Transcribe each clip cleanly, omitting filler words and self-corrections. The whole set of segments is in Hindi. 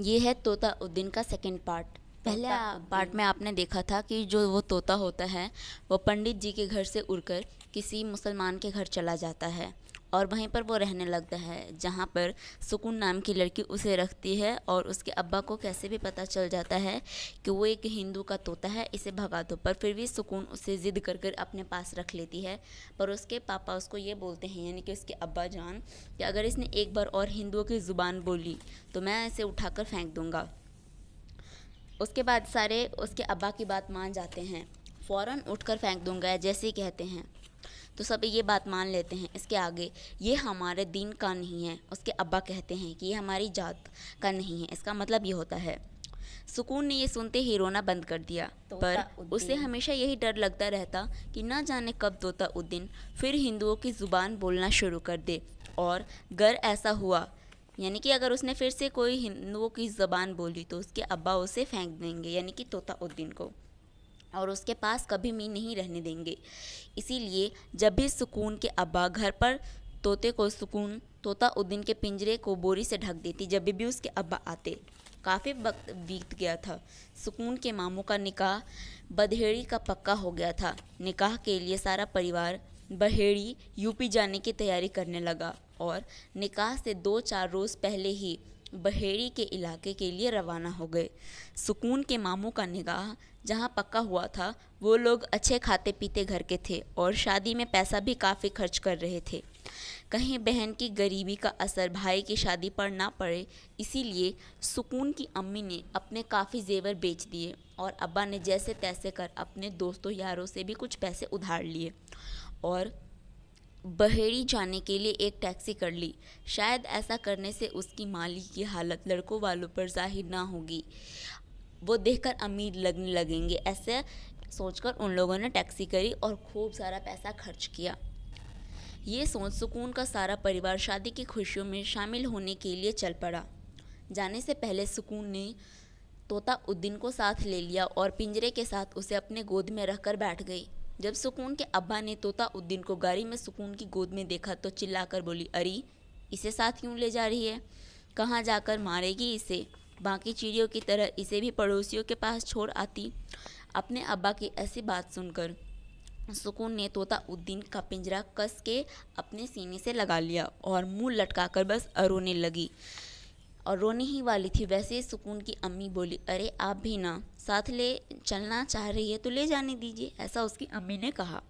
ये है तोताउद्दीन का सेकंड पार्ट। पहले पार्ट में आपने देखा था कि जो वो तोता होता है वो पंडित जी के घर से उड़कर किसी मुसलमान के घर चला जाता है और वहीं पर वो रहने लगता है, जहाँ पर सुकून नाम की लड़की उसे रखती है। और उसके अब्बा को कैसे भी पता चल जाता है कि वो एक हिंदू का तोता है, इसे भगा दो, पर फिर भी सुकून उसे ज़िद कर कर अपने पास रख लेती है। पर उसके पापा उसको ये बोलते हैं, यानी कि उसके अब्बा जान, कि अगर इसने एक बार और हिंदुओं की ज़ुबान बोली तो मैं इसे उठाकर फेंक दूंगा। उसके बाद सारे उसके अब्बा की बात मान जाते हैं, फ़ौरन उठकर फेंक दूंगा जैसे ही कहते हैं। तो सब ये बात मान लेते हैं। इसके आगे, ये हमारे दीन का नहीं है। उसके अब्बा कहते हैं कि ये हमारी जात का नहीं है। इसका मतलब ये होता है। सुकून ने ये सुनते ही रोना बंद कर दिया, पर उसे हमेशा यही डर लगता रहता कि ना जाने कब तोताउद्दीन फिर हिंदुओं की ज़ुबान बोलना शुरू कर दे। और अगर ऐसा हुआ, यानी कि अगर उसने फिर से कोई हिंदुओं की ज़बान बोली, तो उसके अब्बा उसे फेंक देंगे, यानी कि तोताउद्दीन को, और उसके पास कभी भी नहीं रहने देंगे। इसीलिए जब भी सुकून के अब्बा घर पर तोते को सुकून तोताउद्दीन के पिंजरे को बोरी से ढक देती। जब भी उसके अब्बा आते, काफ़ी वक्त बीत गया था। सुकून के मामू का निकाह बरहेड़ी का पक्का हो गया था। निकाह के लिए सारा परिवार बरहेड़ी यूपी जाने की तैयारी करने लगा और निकाह से 2-4 रोज़ पहले ही बहेड़ी के इलाके के लिए रवाना हो गए। सुकून के मामू का निकाह जहाँ पक्का हुआ था, वो लोग अच्छे खाते पीते घर के थे और शादी में पैसा भी काफ़ी खर्च कर रहे थे। कहीं बहन की गरीबी का असर भाई की शादी पर ना पड़े, इसीलिए सुकून की अम्मी ने अपने काफ़ी जेवर बेच दिए और अब्बा ने जैसे तैसे कर अपने दोस्तों यारों से भी कुछ पैसे उधार लिए और बहेड़ी जाने के लिए एक टैक्सी कर ली। शायद ऐसा करने से उसकी माली की हालत लड़कों वालों पर जाहिर ना होगी, वो देखकर अमीर लगने लगेंगे। ऐसे सोचकर उन लोगों ने टैक्सी करी और खूब सारा पैसा खर्च किया। ये सोच सुकून का सारा परिवार शादी की खुशियों में शामिल होने के लिए चल पड़ा। जाने से पहले सुकून ने तोताउद्दीन को साथ ले लिया और पिंजरे के साथ उसे अपने गोद में रखकर बैठ गई। जब सुकून के अब्बा ने तोताउद्दीन को गाड़ी में सुकून की गोद में देखा तो चिल्लाकर बोली, अरे इसे साथ क्यों ले जा रही है? कहाँ जाकर मारेगी इसे? बाकी चिड़ियों की तरह इसे भी पड़ोसियों के पास छोड़ आती। अपने अब्बा की ऐसी बात सुनकर सुकून ने तोताउद्दीन का पिंजरा कस के अपने सीने से लगा लिया और मुंह लटकाकर बस रोने लगी, और रोने ही वाली थी। वैसे ही सुकून की अम्मी बोली, अरे आप भी ना साथ ले चलना चाह रही है तो ले जाने दीजिए, ऐसा उसकी अम्मी ने कहा।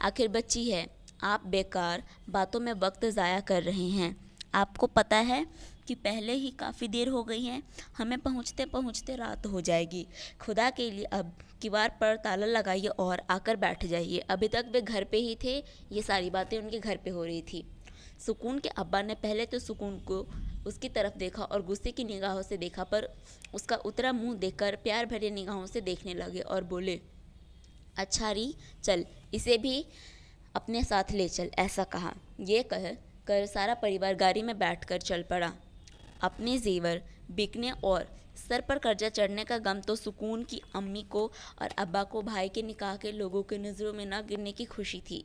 आखिर बच्ची है, आप बेकार बातों में वक्त ज़ाया कर रहे हैं। आपको पता है कि पहले ही काफ़ी देर हो गई है, हमें पहुँचते पहुँचते रात हो जाएगी। खुदा के लिए अब किवाड़ पर ताला लगाइए और आकर बैठ जाइए। अभी तक वे घर पे ही थे, ये सारी बातें उनके घर पे हो रही थी। सुकून के अब्बा ने पहले तो सुकून को उसकी तरफ देखा और गुस्से की निगाहों से देखा, पर उसका उतरा मुंह देखकर प्यार भरे निगाहों से देखने लगे और बोले, अच्छा री, चल इसे भी अपने साथ ले चल, ऐसा कहा। ये कह कर सारा परिवार गाड़ी में बैठकर चल पड़ा। अपने जेवर बिकने और सर पर कर्जा चढ़ने का गम तो सुकून की अम्मी को और अब्बा को भाई के निकाह के लोगों के नज़रों में ना गिरने की खुशी थी।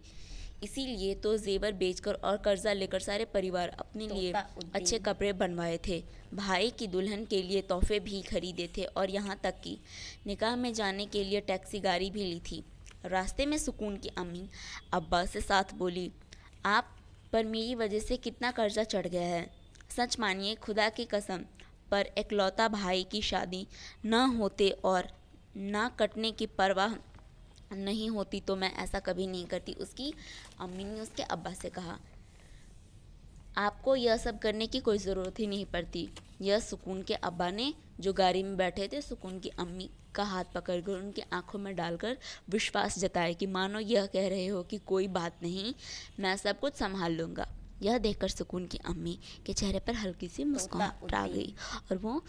इसीलिए तो जेवर बेचकर और कर्जा लेकर सारे परिवार अपने लिए अच्छे कपड़े बनवाए थे, भाई की दुल्हन के लिए तोहफे भी खरीदे थे और यहाँ तक कि निकाह में जाने के लिए टैक्सी गाड़ी भी ली थी। रास्ते में सुकून की अम्मी अब्बा से साथ बोली, आप पर मेरी वजह से कितना कर्जा चढ़ गया है। सच मानिए, खुदा की कसम, पर इकलौता भाई की शादी न होते और ना कटने की परवाह नहीं होती तो मैं ऐसा कभी नहीं करती। उसकी अम्मी ने उसके अब्बा से कहा, आपको यह सब करने की कोई ज़रूरत ही नहीं पड़ती। यह सुकून के अब्बा ने, जो गाड़ी में बैठे थे, सुकून की अम्मी का हाथ पकड़कर उनकी आंखों में डालकर विश्वास जताया कि मानो यह कह रहे हो कि कोई बात नहीं, मैं सब कुछ संभाल लूँगा। यह देखकर सुकून की अम्मी के चेहरे पर हल्की सी मुस्कान आ गई और वो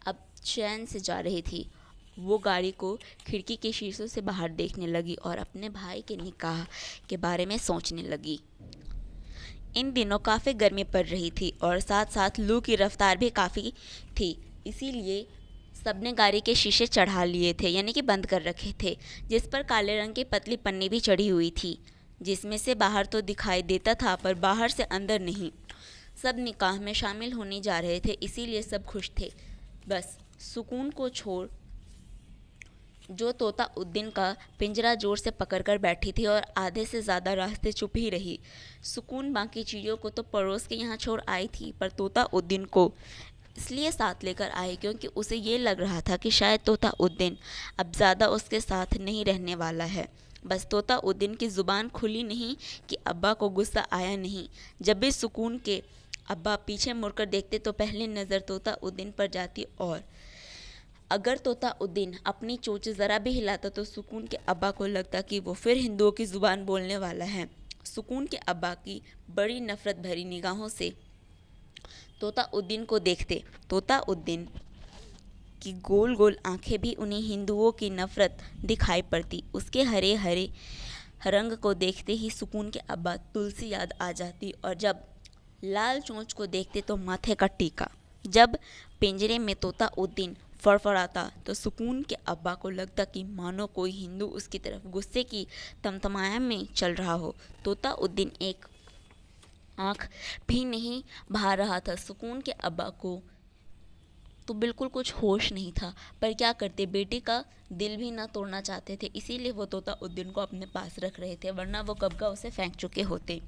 अब चैन से जा रही थी। वो गाड़ी को खिड़की के शीशों से बाहर देखने लगी और अपने भाई के निकाह के बारे में सोचने लगी। इन दिनों काफ़ी गर्मी पड़ रही थी और साथ साथ लू की रफ्तार भी काफ़ी थी। इसीलिए सबने गाड़ी के शीशे चढ़ा लिए थे, यानी कि बंद कर रखे थे, जिस पर काले रंग की पतली पन्नी भी चढ़ी हुई थी, जिसमें से बाहर तो दिखाई देता था पर बाहर से अंदर नहीं। सब निकाह में शामिल होने जा रहे थे, इसीलिए सब खुश थे। बस सुकून को छोड़ जो तोता उद्दीन का पिंजरा जोर से पकड़कर बैठी थी और आधे से ज़्यादा रास्ते चुप ही रही। सुकून बाकी चिड़ियों को तो पड़ोस के यहाँ छोड़ आई थी, पर तोता उद्दीन को इसलिए साथ लेकर आई क्योंकि उसे ये लग रहा था कि शायद तोता उद्दीन अब ज़्यादा उसके साथ नहीं रहने वाला है। बस तोता उद्दीन की ज़ुबान खुली नहीं कि अब्बा को गुस्सा आया नहीं। जब भी सुकून के अब्बा पीछे मुड़कर देखते तो पहली नज़र तोता उद्दीन पर जाती, और अगर तोता उद्दीन अपनी चोंच ज़रा भी हिलाता तो सुकून के अब्बा को लगता कि वो फिर हिंदुओं की ज़ुबान बोलने वाला है। सुकून के अब्बा की बड़ी नफ़रत भरी निगाहों से तोता उद्दीन को देखते। तोता उद्दीन की गोल गोल आंखें भी उन्हें हिंदुओं की नफ़रत दिखाई पड़ती। उसके हरे हरे रंग को देखते ही सुकून के अब्बा तुलसी याद आ जाती, और जब लाल चोंच को देखते तो माथे का टीका। जब पिंजरे में तोता उद्दीन फड़फड़ाता तो सुकून के अब्बा को लगता कि मानो कोई हिंदू उसकी तरफ गुस्से की तमतमाया में चल रहा हो। तोता उद्दीन एक आँख भी नहीं भा रहा था। सुकून के अब्बा को तो बिल्कुल कुछ होश नहीं था, पर क्या करते, बेटे का दिल भी ना तोड़ना चाहते थे, इसीलिए वो तोता उद्दीन को अपने पास रख रहे थे, वरना वो कब का उसे फेंक चुके होते।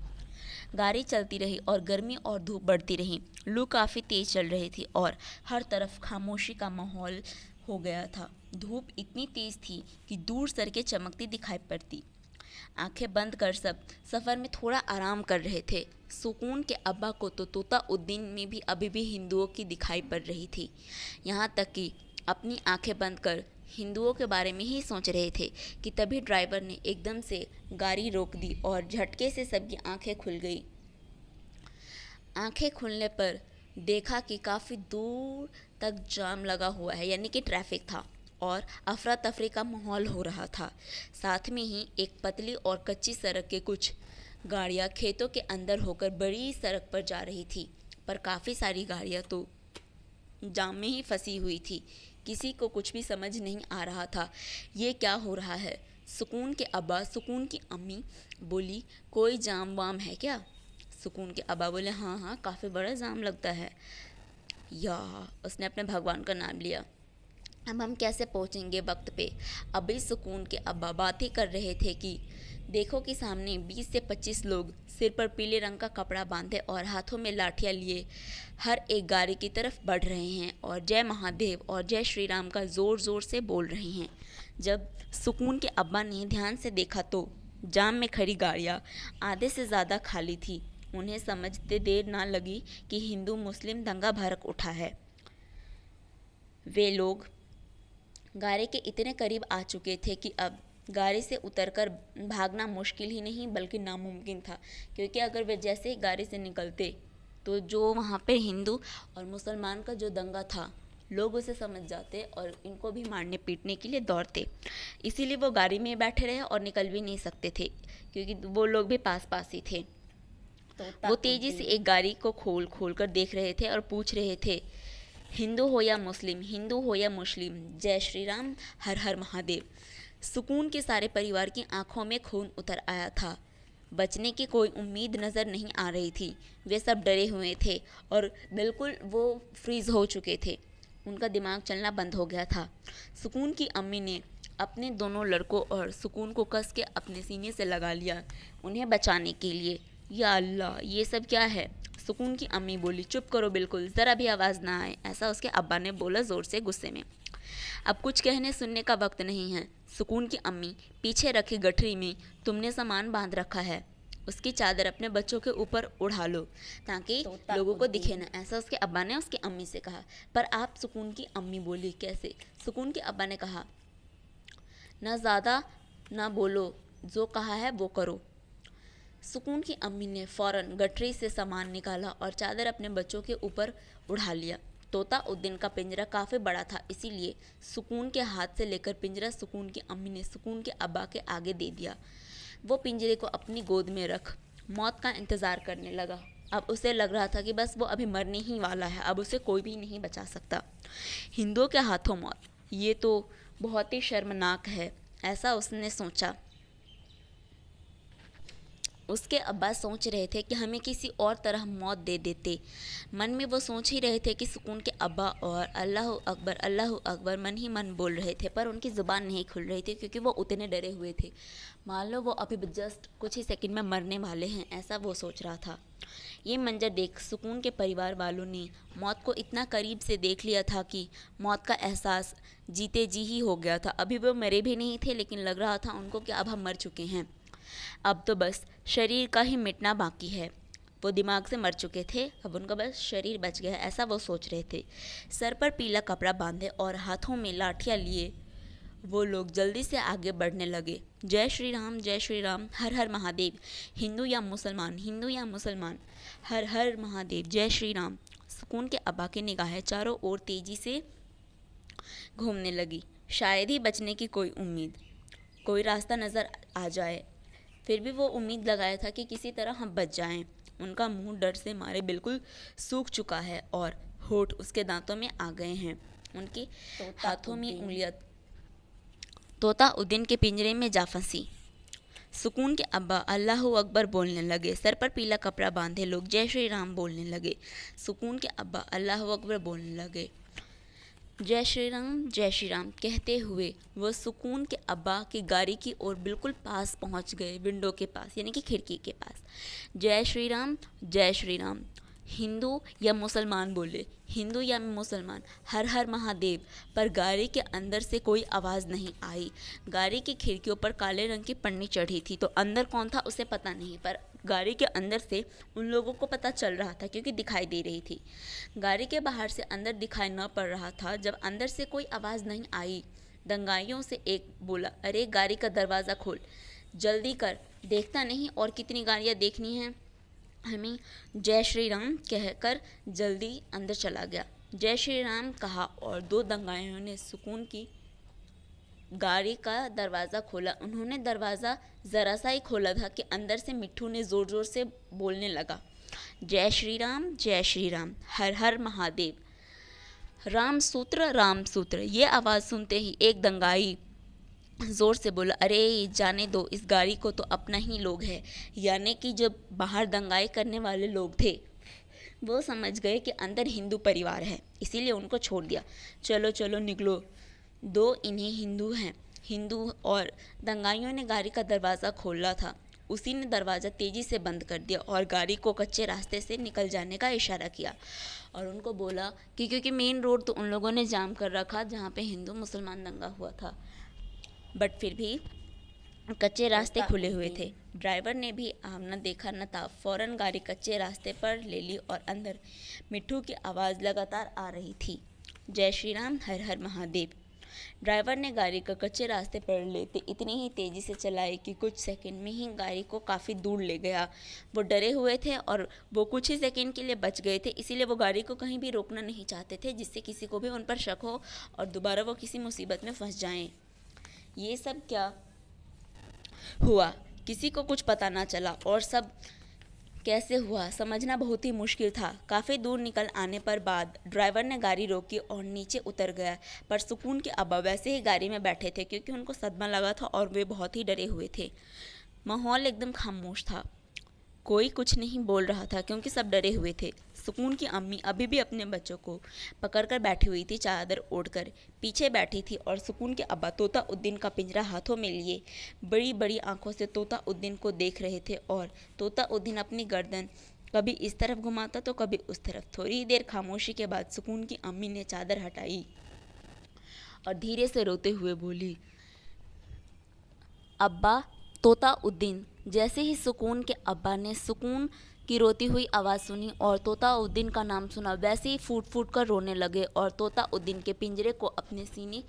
गाड़ी चलती रही और गर्मी और धूप बढ़ती रही। लू काफ़ी तेज चल रही थी और हर तरफ खामोशी का माहौल हो गया था। धूप इतनी तेज थी कि दूर सड़कें चमकती दिखाई पड़ती। आंखें बंद कर सब सफ़र में थोड़ा आराम कर रहे थे। सुकून के अब्बा को तो तोता उद्दीन में भी अभी भी हिंदुओं की दिखाई पड़ रही थी। यहाँ तक कि अपनी आंखें बंद कर हिंदुओं के बारे में ही सोच रहे थे कि तभी ड्राइवर ने एकदम से गाड़ी रोक दी और झटके से सबकी आंखें खुल गई। आंखें खुलने पर देखा कि काफ़ी दूर तक जाम लगा हुआ है, यानी कि ट्रैफिक था और अफरा तफरी का माहौल हो रहा था। साथ में ही एक पतली और कच्ची सड़क के कुछ गाड़ियाँ खेतों के अंदर होकर बड़ी सड़क पर जा रही थी, पर काफ़ी सारी गाड़ियाँ तो जाम में ही फंसी हुई थी। किसी को कुछ भी समझ नहीं आ रहा था ये क्या हो रहा है। सुकून के अब्बा सुकून की अम्मी बोली, कोई जाम वाम है क्या? सुकून के अब्बा बोले, हाँ हाँ, काफ़ी बड़ा जाम लगता है। या उसने अपने भगवान का नाम लिया। अब हम कैसे पहुंचेंगे वक्त पे? अभी सुकून के अब्बा बात ही कर रहे थे कि देखो कि सामने 20 से 25 लोग सिर पर पीले रंग का कपड़ा बांधे और हाथों में लाठियां लिए हर एक गाड़ी की तरफ बढ़ रहे हैं और जय महादेव और जय श्री राम का ज़ोर ज़ोर से बोल रहे हैं। जब सुकून के अब्बा ने ध्यान से देखा तो जाम में खड़ी गाड़ियाँ आधे से ज़्यादा खाली थी। उन्हें समझते देर ना लगी कि हिंदू मुस्लिम दंगा भड़क उठा है। वे लोग गाड़ी के इतने करीब आ चुके थे कि अब गाड़ी से उतरकर भागना मुश्किल ही नहीं बल्कि नामुमकिन था, क्योंकि अगर वे जैसे ही गाड़ी से निकलते तो जो वहाँ पे हिंदू और मुसलमान का जो दंगा था लोग उसे समझ जाते और इनको भी मारने पीटने के लिए दौड़ते। इसीलिए वो गाड़ी में बैठे रहे और निकल भी नहीं सकते थे, क्योंकि वो लोग भी पास पास ही थे। वो तेज़ी से एक गाड़ी को खोल खोल कर देख रहे थे और पूछ रहे थे, हिंदू हो या मुस्लिम, हिंदू हो या मुस्लिम, जय श्री राम, हर हर महादेव। सुकून के सारे परिवार की आंखों में खून उतर आया था। बचने की कोई उम्मीद नज़र नहीं आ रही थी। वे सब डरे हुए थे और बिल्कुल वो फ्रीज़ हो चुके थे। उनका दिमाग चलना बंद हो गया था। सुकून की अम्मी ने अपने दोनों लड़कों और सुकून को कस के अपने सीने से लगा लिया उन्हें बचाने के लिए। या अल्लाह, ये सब क्या है? सुकून की अम्मी बोली, चुप करो बिल्कुल, ज़रा भी आवाज़ ना आए। ऐसा उसके अब्बा ने बोला ज़ोर से, गुस्से में। अब कुछ कहने सुनने का वक्त नहीं है। सुकून की अम्मी, पीछे रखी गठरी में तुमने सामान बांध रखा है, उसकी चादर अपने बच्चों के ऊपर उड़ा लो ताकि लोगों को दिखे ना। ऐसा उसके अब्बा ने उसकी अम्मी से कहा। पर आप? सुकून की अम्मी बोली, कैसे? सुकून के अब्बा ने कहा, ना ज़्यादा ना बोलो, जो कहा है वो करो। सुकून की अम्मी ने फ़ौरन गठरी से सामान निकाला और चादर अपने बच्चों के ऊपर उड़ा लिया। तोता उद्दीन का पिंजरा काफ़ी बड़ा था, इसीलिए सुकून के हाथ से लेकर पिंजरा सुकून की अम्मी ने सुकून के अब्बा के आगे दे दिया। वो पिंजरे को अपनी गोद में रख मौत का इंतज़ार करने लगा। अब उसे लग रहा था कि बस वो अभी मरने ही वाला है, अब उसे कोई भी नहीं बचा सकता। हिंदुओं के हाथों मौत, ये तो बहुत ही शर्मनाक है, ऐसा उसने सोचा। उसके अब्बा सोच रहे थे कि हमें किसी और तरह मौत दे देते। मन में वो सोच ही रहे थे कि सुकून के अब्बा और अल्लाह अकबर मन ही मन बोल रहे थे, पर उनकी ज़ुबान नहीं खुल रही थी क्योंकि वो उतने डरे हुए थे। मान लो वो अभी जस्ट कुछ ही सेकंड में मरने वाले हैं, ऐसा वो सोच रहा था। ये मंजर देख सुकून के परिवार वालों ने मौत को इतना करीब से देख लिया था कि मौत का एहसास जीते जी ही हो गया था। अभी वो मरे भी नहीं थे, लेकिन लग रहा था उनको कि अब हम मर चुके हैं, अब तो बस शरीर का ही मिटना बाकी है। वो दिमाग से मर चुके थे, अब उनका बस शरीर बच गया है, ऐसा वो सोच रहे थे। सर पर पीला कपड़ा बांधे और हाथों में लाठियाँ लिए वो लोग जल्दी से आगे बढ़ने लगे। जय श्री राम, हर हर महादेव, हिंदू या मुसलमान, हर हर महादेव, जय श्री राम। सुकून के अब्बा की निगाहें चारों ओर तेजी से घूमने लगी। शायद ही बचने की कोई रास्ता नज़र आ जाए। फिर भी वो उम्मीद लगाया था कि किसी तरह हम बच जाएं। उनका मुंह डर से मारे बिल्कुल सूख चुका है और होठ उसके दांतों में आ गए हैं। उनके हाथों में उंगलियां तोता उद्दीन के पिंजरे में जा फंसी। सुकून के अब्बा अल्लाह अकबर बोलने लगे। सर पर पीला कपड़ा बांधे लोग जय श्री राम बोलने लगे। सुकून के अब्बा अल्लाह अकबर बोलने लगे। जय श्री राम कहते हुए वो सुकून के अब्बा की गाड़ी की ओर बिल्कुल पास पहुंच गए, विंडो के पास यानी कि खिड़की के पास। जय श्री राम, हिंदू या मुसलमान बोले, हिंदू या मुसलमान, हर हर महादेव। पर गाड़ी के अंदर से कोई आवाज़ नहीं आई। गाड़ी की खिड़कियों पर काले रंग की पन्नी चढ़ी थी, तो अंदर कौन था उसे पता नहीं, पर गाड़ी के अंदर से उन लोगों को पता चल रहा था क्योंकि दिखाई दे रही थी। गाड़ी के बाहर से अंदर दिखाई न पड़ रहा था। जब अंदर से कोई आवाज़ नहीं आई, दंगाइयों से एक बोला, अरे गाड़ी का दरवाज़ा खोल, जल्दी कर, देखता नहीं और कितनी गाड़ियाँ देखनी हैं हमें। जय श्री राम कहकर जल्दी अंदर चला गया। जय श्री राम कहा और दो दंगाइयों ने सुकून की गाड़ी का दरवाज़ा खोला। उन्होंने दरवाज़ा ज़रा सा ही खोला था कि अंदर से मिट्ठू ने ज़ोर ज़ोर से बोलने लगा, जय श्री राम, हर हर महादेव, राम सूत्र। ये आवाज़ सुनते ही एक दंगाई ज़ोर से बोला, अरे जाने दो, इस गाड़ी को तो अपना ही लोग है। यानी कि जब बाहर दंगाई करने वाले लोग थे वो समझ गए कि अंदर हिंदू परिवार है, इसीलिए उनको छोड़ दिया। चलो चलो निकलो, दो इन्हीं हिंदू हैं। हिंदू और दंगाइयों ने गाड़ी का दरवाज़ा खोला था, उसी ने दरवाज़ा तेज़ी से बंद कर दिया और गाड़ी को कच्चे रास्ते से निकल जाने का इशारा किया और उनको बोला कि क्योंकि मेन रोड तो उन लोगों ने जाम कर रखा जहाँ पे हिंदू मुसलमान दंगा हुआ था, बट फिर भी कच्चे रास्ते खुले हुए थे। ड्राइवर ने भी आमना देखा न था, फ़ौरन गाड़ी कच्चे रास्ते पर ले ली और अंदर मिट्ठू की आवाज़ लगातार आ रही थी, जय श्री राम, हर हर महादेव। ड्राइवर ने गाड़ी को कच्चे रास्ते पर लेते इतनी ही तेज़ी से चलाई कि कुछ सेकंड में ही गाड़ी को काफ़ी दूर ले गया। वो डरे हुए थे और वो कुछ ही सेकंड के लिए बच गए थे, इसीलिए वो गाड़ी को कहीं भी रोकना नहीं चाहते थे जिससे किसी को भी उन पर शक हो और दोबारा वो किसी मुसीबत में फंस जाएं। ये सब क्या हुआ किसी को कुछ पता ना चला और सब कैसे हुआ समझना बहुत ही मुश्किल था। काफ़ी दूर निकल आने पर बाद ड्राइवर ने गाड़ी रोकी और नीचे उतर गया, पर सुकून के अब्बा वैसे ही गाड़ी में बैठे थे क्योंकि उनको सदमा लगा था और वे बहुत ही डरे हुए थे। माहौल एकदम खामोश था, कोई कुछ नहीं बोल रहा था क्योंकि सब डरे हुए थे। सुकून की अम्मी अभी भी अपने बच्चों को पकड़कर बैठी हुई थी, चादर ओढ़कर पीछे बैठी थी और सुकून के अब्बा तोता उद्दीन का पिंजरा हाथों में लिए बड़ी बड़ी आंखों से तोता उद्दीन को देख रहे थे और तोता उद्दीन अपनी गर्दन कभी इस तरफ घुमाता तो कभी उस तरफ। थोड़ी देर खामोशी के बाद सुकून की अम्मी ने चादर हटाई और धीरे से रोते हुए बोली, अब्बा तोता उद्दीन। जैसे ही सुकून के अब्बा ने सुकून की रोती हुई आवाज़ सुनी और तोता उद्दीन का नाम सुना, वैसे ही फूट फूट कर रोने लगे और तोता उद्दीन के पिंजरे को अपने सीने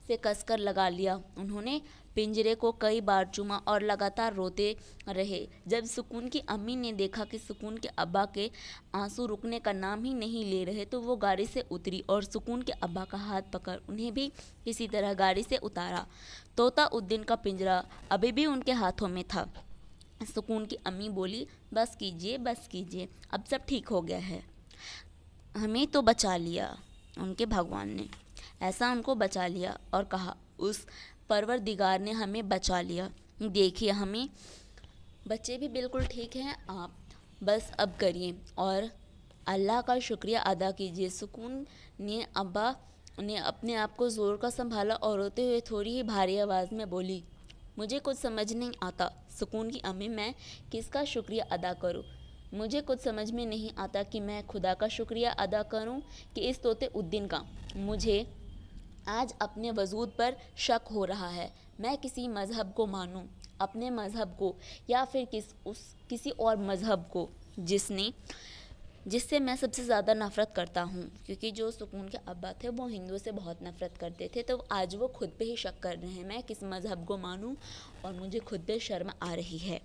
से कसकर लगा लिया। उन्होंने पिंजरे को कई बार चूमा और लगातार रोते रहे। जब सुकून की अम्मी ने देखा कि सुकून के अब्बा के आंसू रुकने का नाम ही नहीं ले रहे तो वो गाड़ी से उतरी और सुकून के अब्बा का हाथ पकड़ उन्हें भी किसी तरह गाड़ी से उतारा। तोता उद्दीन का पिंजरा अभी भी उनके हाथों में था। सुकून की अम्मी बोली, बस कीजिए, अब सब ठीक हो गया है। हमें तो बचा लिया उनके भगवान ने, ऐसा उनको बचा लिया और कहा, उस परवरदिगार ने हमें बचा लिया। देखिए हमें बच्चे भी बिल्कुल ठीक हैं, आप बस अब करिए और अल्लाह का शुक्रिया अदा कीजिए। सुकून ने अब्बा ने अपने आप को ज़ोर का संभाला और रोते हुए थोड़ी ही भारी आवाज़ में बोली, मुझे कुछ समझ नहीं आता सुकून की अम्मी, मैं किसका शुक्रिया अदा करूं? मुझे कुछ समझ में नहीं आता कि मैं खुदा का शुक्रिया अदा करूं कि इस तोते उद्दीन का। मुझे आज अपने वजूद पर शक हो रहा है। मैं किसी मज़हब को मानूं, अपने मज़हब को, या फिर किसी और मज़हब को जिससे मैं सबसे ज़्यादा नफ़रत करता हूँ। क्योंकि जो सुकून के अब्बा थे वो हिंदुओं से बहुत नफ़रत करते थे, तो आज वो खुद पे ही शक कर रहे हैं, मैं किस मज़हब को मानूं, और मुझे खुद पे शर्म आ रही है।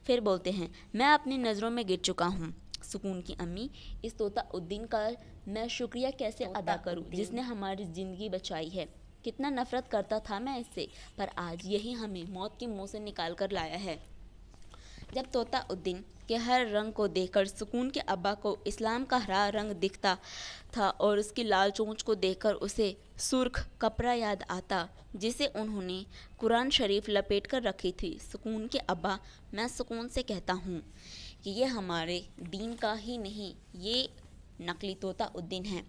फिर बोलते हैं, मैं अपनी नज़रों में गिर चुका हूँ सुकून की अम्मी, इस तोता उद्दीन का मैं शुक्रिया कैसे अदा करूँ जिसने हमारी ज़िंदगी बचाई है। कितना नफ़रत करता था मैं इससे, पर आज यही हमें मौत के मुंह से निकाल कर लाया है। जब तोता उद्दीन के हर रंग को देखकर सुकून के अब्बा को इस्लाम का हरा रंग दिखता था और उसकी लाल चोंच को देखकर उसे सुर्ख कपड़ा याद आता जिसे उन्होंने कुरान शरीफ लपेट कर रखी थी। सुकून के अब्बा, मैं सुकून से कहता हूँ कि ये हमारे दीन का ही नहीं, ये नकली तोता उद्दीन है,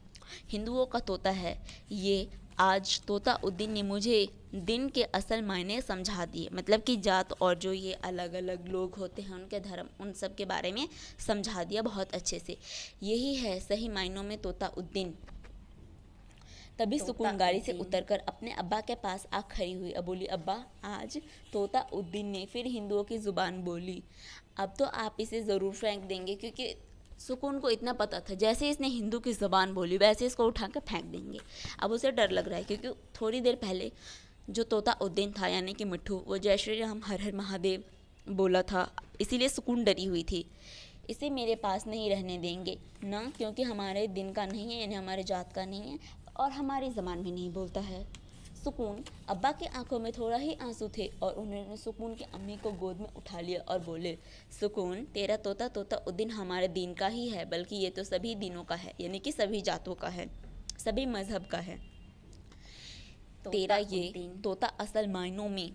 हिंदुओं का तोता है ये। आज तोता उद्दीन ने मुझे दिन के असल मायने समझा दिए, मतलब कि जात और जो ये अलग अलग लोग होते हैं उनके धर्म, उन सब के बारे में समझा दिया बहुत अच्छे से। यही है सही मायनों में तोता उद्दीन। तभी सुकून गाड़ी से उतरकर अपने अब्बा के पास आ खड़ी हुई और बोली, अब्बा, आज तोता उद्दीन ने फिर हिंदुओं की ज़ुबान बोली। अब तो आप इसे ज़रूर फेंक देंगे, क्योंकि सुकून को इतना पता था जैसे इसने हिंदू की ज़बान बोली वैसे इसको उठा कर फेंक देंगे। अब उसे डर लग रहा है, क्योंकि थोड़ी देर पहले जो तोता उद्दीन था यानी कि मिट्ठू, वो जय श्री राम हर हर महादेव बोला था, इसीलिए सुकून डरी हुई थी। इसे मेरे पास नहीं रहने देंगे ना, क्योंकि हमारे दिन का नहीं है, यानी हमारे जात का नहीं है और हमारी ज़बान भी नहीं बोलता है। सुकून अब्बा की आंखों में थोड़ा ही आंसू थे और उन्होंने सुकून की अम्मी को गोद में उठा लिया और बोले, सुकून, तेरा तोता तोता उद्दीन हमारे दीन का ही है, बल्कि ये तो सभी दीनों का है, यानी कि सभी जातों का है, सभी मज़हब का है। तेरा ये तोता असल मायनों में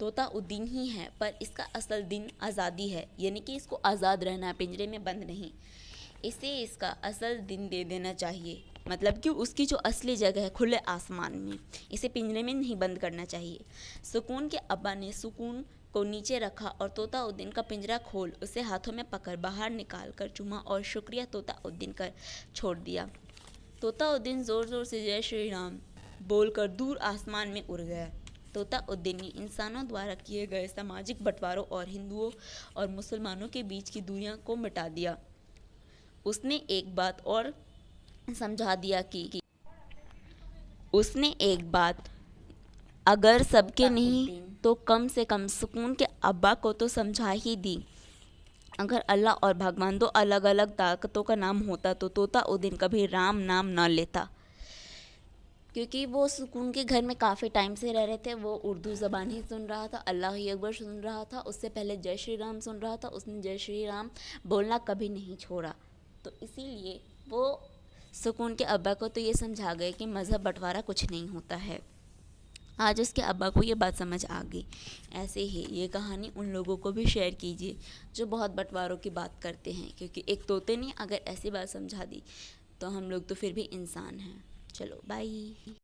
तोता उद्दीन ही है, पर इसका असल दिन आज़ादी है, यानी कि इसको आज़ाद रहना है, पिंजरे में बंद नहीं। इसे इसका असल दिन दे देना चाहिए, मतलब कि उसकी जो असली जगह है खुले आसमान में, इसे पिंजरे में नहीं बंद करना चाहिए। सुकून के अब्बा ने सुकून को नीचे रखा और तोता उद्दीन का पिंजरा खोल उसे हाथों में पकड़ बाहर निकाल कर चूमा और शुक्रिया तोता उद्दीन कर छोड़ दिया। तोता उद्दीन ज़ोर ज़ोर से जय श्री राम बोलकर दूर आसमान में उड़ गया। तोता उद्दीन ने इंसानों द्वारा किए गए सामाजिक बंटवारों और हिंदुओं और मुसलमानों के बीच की दूरियों को मिटा दिया। उसने एक बात और समझा दिया कि उसने एक बात अगर सबके नहीं तो कम से कम सुकून के अब्बा को तो समझा ही दी। अगर अल्लाह और भगवान दो अलग अलग ताकतों का नाम होता तो तोता उद्दीन कभी राम नाम न लेता, क्योंकि वो सुकून के घर में काफ़ी टाइम से रह रहे थे। वो उर्दू ज़बान ही सुन रहा था, अल्लाह ही अकबर सुन रहा था, उससे पहले जय श्री राम सुन रहा था, उसने जय श्री राम बोलना कभी नहीं छोड़ा। तो इसीलिए वो सुकून के अब्बा को तो ये समझा गए कि मज़हब बंटवारा कुछ नहीं होता है। आज उसके अब्बा को ये बात समझ आ गई। ऐसे ही ये कहानी उन लोगों को भी शेयर कीजिए जो बहुत बंटवारों की बात करते हैं, क्योंकि एक तोते ने अगर ऐसी बात समझा दी तो हम लोग तो फिर भी इंसान हैं। चलो बाय।